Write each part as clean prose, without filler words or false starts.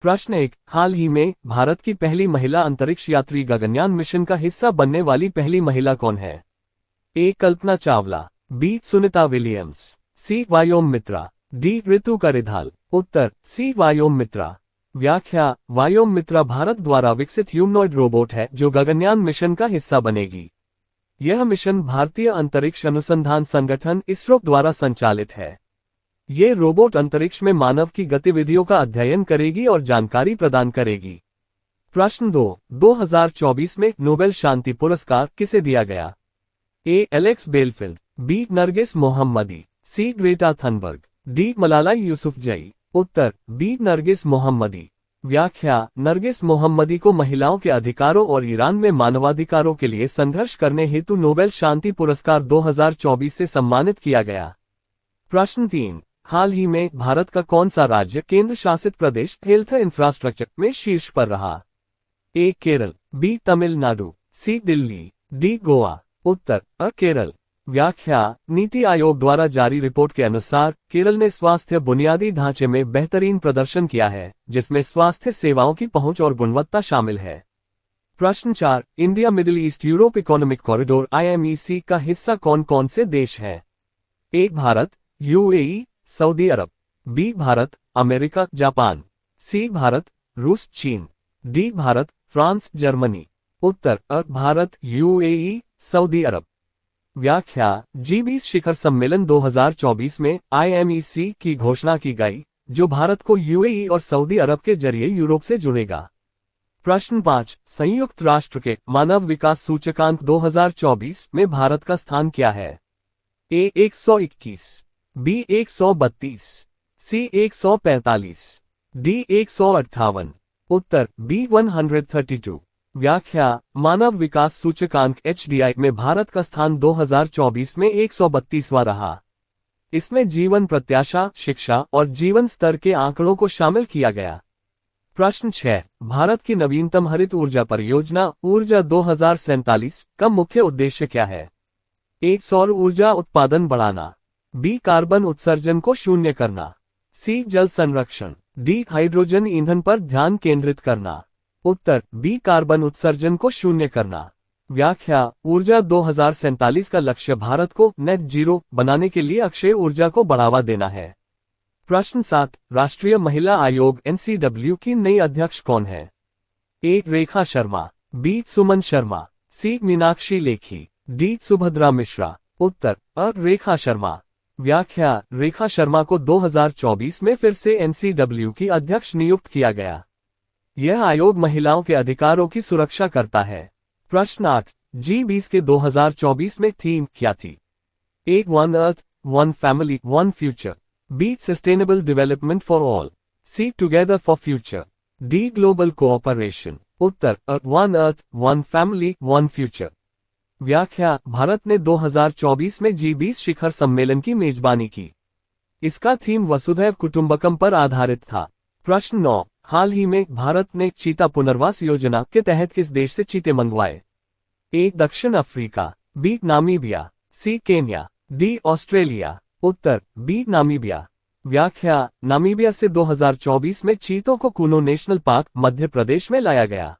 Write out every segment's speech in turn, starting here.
प्रश्न 1, हाल ही में भारत की पहली महिला अंतरिक्ष यात्री गगनयान मिशन का हिस्सा बनने वाली पहली महिला कौन है? ए. कल्पना चावला, बी. सुनीता विलियम्स, सी. वायोम मित्रा, डी. ऋतु करिधाल। उत्तर सी. वायोम मित्रा। व्याख्या: वायोम मित्रा भारत द्वारा विकसित ह्यूमनॉइड रोबोट है जो गगनयान मिशन का हिस्सा बनेगी। यह मिशन भारतीय अंतरिक्ष अनुसंधान संगठन इसरो द्वारा संचालित है। ये रोबोट अंतरिक्ष में मानव की गतिविधियों का अध्ययन करेगी और जानकारी प्रदान करेगी। प्रश्न 2, 2024 में नोबेल शांति पुरस्कार किसे दिया गया? A. Alex Belfield, B. Narges Mohammadi, C. Greta Thunberg, D. Malala Yousafzai. उत्तर बी. Narges Mohammadi. व्याख्या: नरगिस मोहम्मदी को महिलाओं के अधिकारों और ईरान में मानवाधिकारों के लिए संघर्ष करने हेतु नोबेल शांति पुरस्कार 2024 से सम्मानित किया गया। प्रश्न 3, हाल ही में भारत का कौन सा राज्य केंद्र शासित प्रदेश हेल्थ इंफ्रास्ट्रक्चर में शीर्ष पर रहा? ए. केरल, बी. तमिलनाडु, सी. दिल्ली, डी. गोवा। उत्तर अ. केरल। व्याख्या: नीति आयोग द्वारा जारी रिपोर्ट के अनुसार केरल ने स्वास्थ्य बुनियादी ढांचे में बेहतरीन प्रदर्शन किया है, जिसमें स्वास्थ्य सेवाओं की पहुंच और गुणवत्ता शामिल है। प्रश्न 4, India Middle East Europe economic corridor IMEC का हिस्सा कौन कौन से देश है? A. Bharat, UAE, Saudi Arab, B. Bharat, America, Japan, C. Bharat, रूस, चीन, डी. Bharat, France, Germany. उत्तर A. Bharat, UAE, Saudi Arab. व्याख्या: G20 शिखर सम्मेलन 2024 में IMEC की घोषणा की गई, जो भारत को UAE और सऊदी अरब के जरिए यूरोप से जुड़ेगा। प्रश्न 5, संयुक्त राष्ट्र के मानव विकास सूचकांक 2024 में भारत का स्थान क्या है? ए. 121, बी. 132, सी. 145, डी. 158। उत्तर बी. 132। व्याख्या: मानव विकास सूचकांक HDI में भारत का स्थान 2024 में 132वां रहा। इसमें जीवन प्रत्याशा, शिक्षा और जीवन स्तर के आंकड़ों को शामिल किया गया। प्रश्न 6, भारत की नवीनतम हरित ऊर्जा परियोजना ऊर्जा 2047 का मुख्य उद्देश्य क्या है? ए. सौर ऊर्जा उत्पादन बढ़ाना, बी. कार्बन उत्सर्जन को शून्य करना, सी. जल संरक्षण, डी. हाइड्रोजन ईंधन पर ध्यान केंद्रित करना। उत्तर बी. कार्बन उत्सर्जन को शून्य करना। व्याख्या: ऊर्जा 2047 का लक्ष्य भारत को नेट जीरो बनाने के लिए अक्षय ऊर्जा को बढ़ावा देना है। प्रश्न 7, राष्ट्रीय महिला आयोग NCW की नई अध्यक्ष कौन है? ए. रेखा शर्मा, बी. सुमन शर्मा, सी. मीनाक्षी लेखी, डी. सुभद्रा मिश्रा। उत्तर अ. रेखा शर्मा। व्याख्या: रेखा शर्मा को 2024 में फिर से NCW की अध्यक्ष नियुक्त किया गया। यह आयोग महिलाओं के अधिकारों की सुरक्षा करता है। प्रश्न 8, G20 के 2024 में थीम क्या थी? A. One earth, one family, one future, B. Sustainable development for all, C. Together for future, D. Global cooperation. उत्तर A. One earth, one family, one future. व्याख्या: भारत ने 2024 में G20 शिखर सम्मेलन की मेजबानी की। इसका थीम वसुधैव कुटुंबकम पर आधारित था। प्रश्न 9, हाल ही में भारत ने चीता पुनर्वास योजना के तहत किस देश से चीते मंगवाए? ए. दक्षिण Africa, B. Namibia, C. Kenya, D. Australia. उत्तर बी. नामीबिया। व्याख्या: नामीबिया से 2024 में चीतों को कुनो नेशनल पार्क मध्य प्रदेश में लाया गया।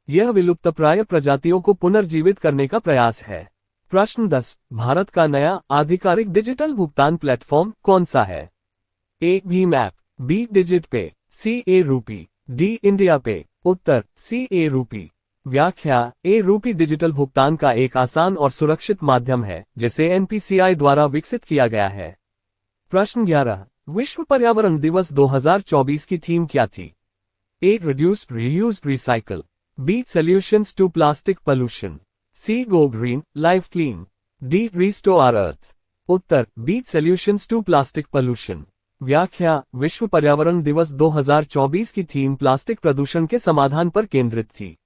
यह विलुप्तप्राय प्रजातियों को पुनर्जीवित करने का प्रयास है। प्रश्न 10, भारत का नया आधिकारिक डिजिटल भुगतान प्लेटफॉर्म कौन सा है? ए. भीम app, B. Digit pay, C. ए रूपी, डी. इंडिया पे। उत्तर सी. ए रूपी। व्याख्या: ए रूपी डिजिटल भुगतान का एक आसान और सुरक्षित माध्यम है, जिसे NPCI द्वारा विकसित किया गया है। प्रश्न 11, विश्व पर्यावरण दिवस 2024 की थीम क्या थी? A. Reduce, reuse, recycle, B. Solutions to plastic pollution, C. Go green, life clean, D. Restore our earth. उत्तर B. Solutions to plastic pollution. व्याख्या: विश्व पर्यावरण दिवस 2024 की थीम प्लास्टिक प्रदूषण के समाधान पर केंद्रित थी।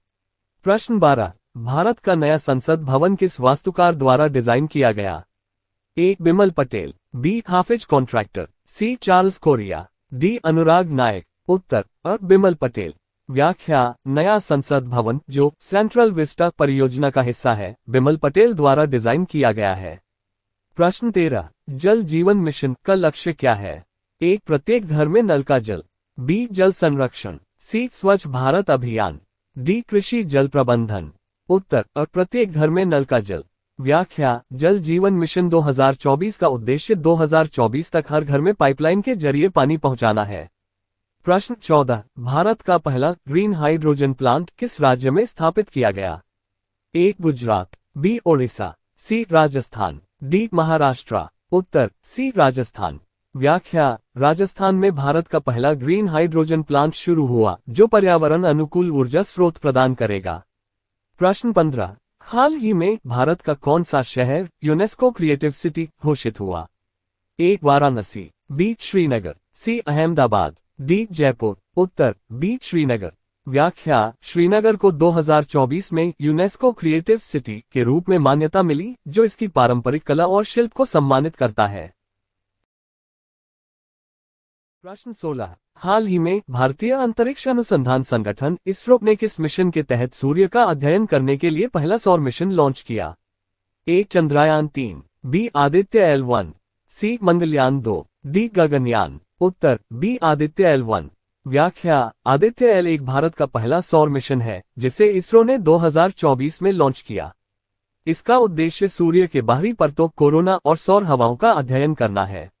प्रश्न 12, भारत का नया संसद भवन किस वास्तुकार द्वारा डिजाइन किया गया? A. Bimal Patel, B. Hafeez Contractor, C. Charles Correa, D. Anurag Nayak. उत्तर अ. बिमल पटेल। व्याख्या: नया संसद भवन जो सेंट्रल विस्टा परियोजना का हिस्सा है, बिमल पटेल द्वारा डिजाइन किया गया है। प्रश्न 13, जल जीवन मिशन का लक्ष्य क्या है? एक, प्रत्येक घर में नल का जल, बी जल संरक्षण, सी स्वच्छ भारत अभियान, डी कृषि जल प्रबंधन। उत्तर और प्रत्येक घर में नल का जल। व्याख्या, जल जीवन मिशन 2024 का उद्देश्य 2024 तक हर घर में पाइपलाइन के जरिए पानी पहुंचाना है। प्रश्न 14, भारत का पहला ग्रीन हाइड्रोजन प्लांट किस राज्य में स्थापित किया गया? ए गुजरात, बी ओडिशा, सी राजस्थान, डी महाराष्ट्र। उत्तर सी राजस्थान। व्याख्या, राजस्थान में भारत का पहला ग्रीन हाइड्रोजन प्लांट शुरू हुआ जो पर्यावरण अनुकूल ऊर्जा स्रोत प्रदान करेगा। प्रश्न 15, हाल ही में भारत का कौन सा शहर यूनेस्को क्रिएटिव सिटी घोषित हुआ? ए वाराणसी, बी श्रीनगर, सी अहमदाबाद, डी जयपुर। उत्तर बी श्रीनगर। व्याख्या, श्रीनगर को 2024 में यूनेस्को क्रिएटिव सिटी के रूप में मान्यता मिली जो इसकी पारंपरिक कला और शिल्प को सम्मानित करता है। प्रश्न 16, हाल ही में भारतीय अंतरिक्ष अनुसंधान संगठन इसरो ने किस मिशन के तहत सूर्य का अध्ययन करने के लिए पहला सौर मिशन लॉन्च किया? ए चंद्रयान 3, बी आदित्य L1, सी मंगलयान 2, डी गगनयान। उत्तर बी आदित्य L1। व्याख्या, आदित्य L1 भारत का पहला सौर मिशन है जिसे इसरो ने 2024 में लॉन्च किया। इसका उद्देश्य सूर्य के बाहरी परतों, कोरोना और सौर हवाओं का अध्ययन करना है।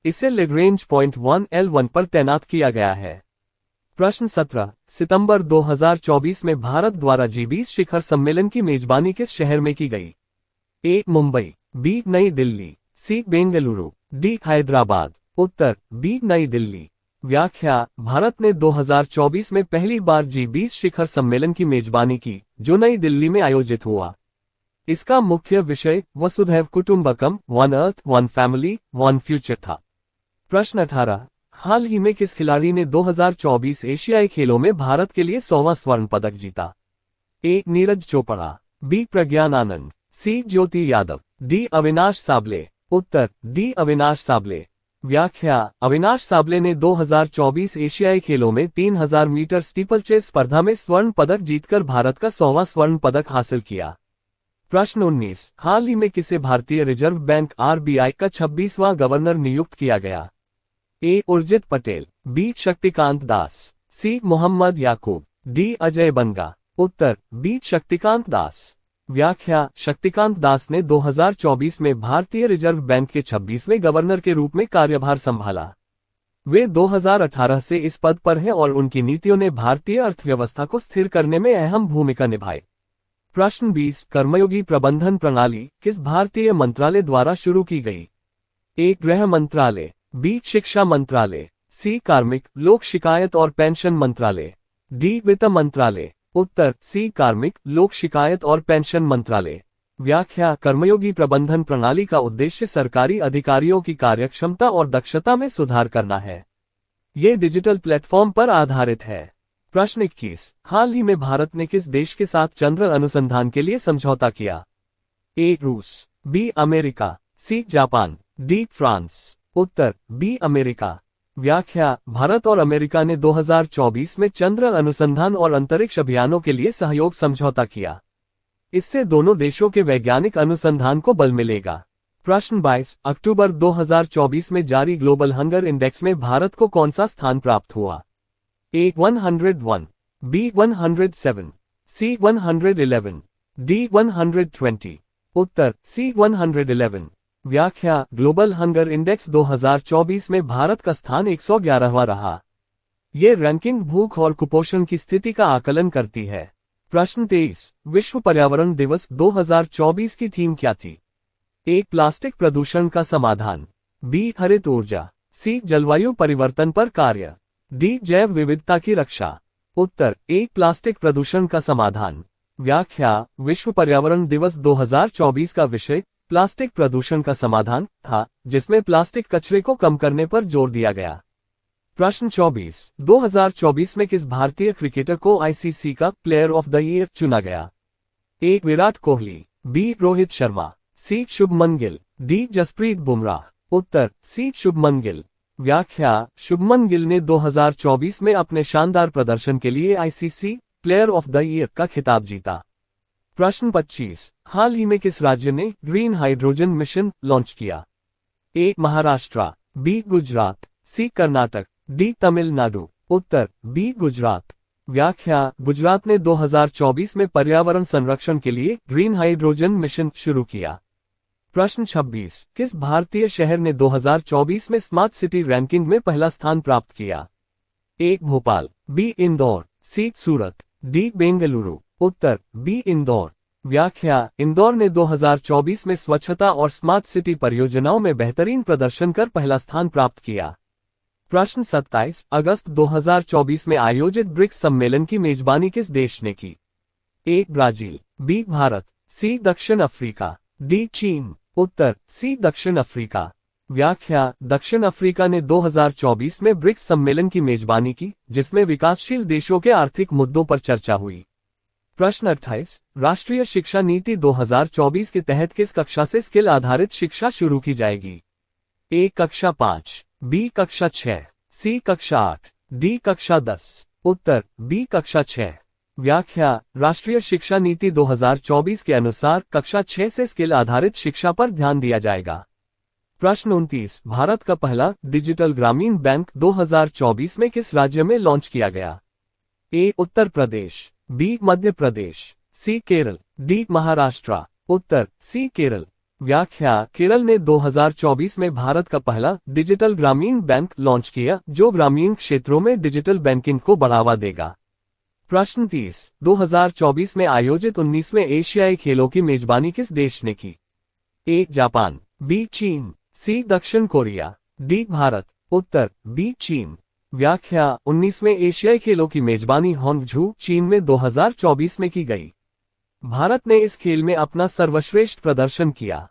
इसे लैग्रेंज पॉइंट 1 L1 पर तैनात किया गया है। प्रश्न 17, सितंबर 2024 में भारत द्वारा G20 शिखर सम्मेलन की मेजबानी किस शहर में की गई? ए मुंबई, बी नई दिल्ली, सी बेंगलुरु, डी हैदराबाद। उत्तर बी नई दिल्ली। व्याख्या, भारत ने 2024 में पहली बार G20 शिखर सम्मेलन की मेजबानी की जो नई दिल्ली में आयोजित हुआ। इसका मुख्य विषय वसुधैव कुटुंबकम, one earth one family one future था। प्रश्न 18, हाल ही में किस खिलाड़ी ने 2024 एशियाई खेलों में भारत के लिए 100वां स्वर्ण पदक जीता? ए नीरज चोपड़ा, बी प्रज्ञान आनंद, सी ज्योति यादव, डी अविनाश साबले। उत्तर डी अविनाश साबले। व्याख्या, अविनाश साबले ने 2024 एशियाई खेलों में 3000 मीटर स्टीपलचेज स्पर्धा में स्वर्ण पदक जीतकर भारत का 100वां स्वर्ण पदक हासिल किया। प्रश्न 19, हाल ही में किसे भारतीय रिजर्व बैंक RBI का 26वां गवर्नर नियुक्त किया गया? ए उर्जित पटेल, बी शक्तिकांत दास, सी मोहम्मद याकूब, डी अजय बंगा। उत्तर बी शक्तिकांत दास। व्याख्या, शक्तिकांत दास ने 2024 में भारतीय रिजर्व बैंक के 26वें गवर्नर के रूप में कार्यभार संभाला। वे 2018 से इस पद पर हैं और उनकी नीतियों ने भारतीय अर्थव्यवस्था को स्थिर करने में अहम भूमिका निभाई। प्रश्न 20, कर्मयोगी प्रबंधन प्रणाली किस भारतीय मंत्रालय द्वारा शुरू की गई? ए गृह मंत्रालय, बी शिक्षा मंत्रालय, सी कार्मिक, लोक शिकायत और पेंशन मंत्रालय, डी वित्त मंत्रालय। उत्तर सी कार्मिक, लोक शिकायत और पेंशन मंत्रालय। व्याख्या, कर्मयोगी प्रबंधन प्रणाली का उद्देश्य सरकारी अधिकारियों की कार्यक्षमता और दक्षता में सुधार करना है। ये डिजिटल प्लेटफॉर्म पर आधारित है। प्रश्न 21, हाल ही में भारत ने किस देश के साथ चंद्र अनुसंधान के लिए समझौता किया? ए रूस, B America, C Japan, D France. उत्तर बी अमेरिका। व्याख्या, भारत और अमेरिका ने 2024 में चंद्र अनुसंधान और अंतरिक्ष अभियानों के लिए सहयोग समझौता किया। इससे दोनों देशों के वैज्ञानिक अनुसंधान को बल मिलेगा। प्रश्न 22, अक्टूबर 2024 में जारी ग्लोबल हंगर इंडेक्स में भारत को कौन सा स्थान प्राप्त हुआ? ए 101, बी 107, सी 111, डी 120। उत्तर सी 111। व्याख्या, ग्लोबल हंगर इंडेक्स 2024 में भारत का स्थान 111वां रहा। ये रैंकिंग भूख और कुपोषण की स्थिति का आकलन करती है। प्रश्न 23, विश्व पर्यावरण दिवस 2024 की थीम क्या थी? ए प्लास्टिक प्रदूषण का समाधान, बी हरित ऊर्जा, सी जलवायु परिवर्तन पर कार्य, डी जैव विविधता की रक्षा। उत्तर ए प्लास्टिक प्रदूषण का समाधान। व्याख्या, विश्व पर्यावरण दिवस 2024 का विषय प्लास्टिक प्रदूषण का समाधान था जिसमें प्लास्टिक कचरे को कम करने पर जोर दिया गया। प्रश्न 24, 2024 में किस भारतीय क्रिकेटर को ICC का प्लेयर ऑफ द ईयर चुना गया? ए विराट कोहली, बी रोहित शर्मा, सी शुभमन गिल, डी जसप्रीत बुमराह। उत्तर सी शुभमन गिल। व्याख्या, शुभमन गिल ने 2024 में अपने शानदार प्रदर्शन के लिए ICC player of the year का खिताब जीता। प्रश्न 25, हाल ही में किस राज्य ने ग्रीन हाइड्रोजन मिशन लॉन्च किया? ए महाराष्ट्र, बी गुजरात, सी कर्नाटक, डी तमिलनाडु, उत्तर बी गुजरात। व्याख्या, गुजरात ने 2024 में पर्यावरण संरक्षण के लिए ग्रीन हाइड्रोजन मिशन शुरू किया। प्रश्न 26, किस भारतीय शहर ने 2024 में स्मार्ट सिटी रैंकिंग में पहला स्थान प्राप्त किया? ए भोपाल, बी इंदौर, सी सूरत, डी बेंगलुरु, उत्तर बी इंदौर। व्याख्या, इंदौर ने 2024 में स्वच्छता और स्मार्ट सिटी परियोजनाओं में बेहतरीन प्रदर्शन कर पहला स्थान प्राप्त किया। प्रश्न 27, अगस्त 2024 में आयोजित ब्रिक्स सम्मेलन की मेजबानी किस देश ने की? ए ब्राजील, बी भारत, सी दक्षिण अफ्रीका, डी चीन, उत्तर सी दक्षिण अफ्रीका। व्याख्या, दक्षिण अफ्रीका ने 2024 में ब्रिक्स सम्मेलन की मेजबानी की, जिसमें विकासशील देशों के आर्थिक मुद्दों पर चर्चा हुई। प्रश्न 28, राष्ट्रीय शिक्षा नीति 2024 के तहत किस कक्षा से स्किल आधारित शिक्षा शुरू की जाएगी? ए कक्षा 5, बी कक्षा 6, सी कक्षा 8, डी कक्षा 10, उत्तर बी कक्षा 6। व्याख्या, राष्ट्रीय शिक्षा नीति 2024 के अनुसार कक्षा 6 से स्किल आधारित शिक्षा पर ध्यान दिया जाएगा। प्रश्न 29, भारत का पहला डिजिटल ग्रामीण बैंक 2024 में किस राज्य में लॉन्च किया गया? ए उत्तर प्रदेश, बी मध्य प्रदेश, सी केरल, डी महाराष्ट्र, उत्तर सी केरल। व्याख्या, केरल ने 2024 में भारत का पहला डिजिटल ग्रामीण बैंक लॉन्च किया, जो ग्रामीण क्षेत्रों में डिजिटल बैंकिंग को बढ़ावा देगा। प्रश्न 30, 2024 में आयोजित 19वें एशियाई खेलों की मेजबानी किस देश ने की? ए जापान, बी चीन, सी दक्षिण कोरिया, डी भारत, उत्तर बी चीन। व्याख्या, 19वें एशियाई खेलों की मेजबानी होंगझू, चीन में 2024 में की गई। भारत ने इस खेल में अपना सर्वश्रेष्ठ प्रदर्शन किया।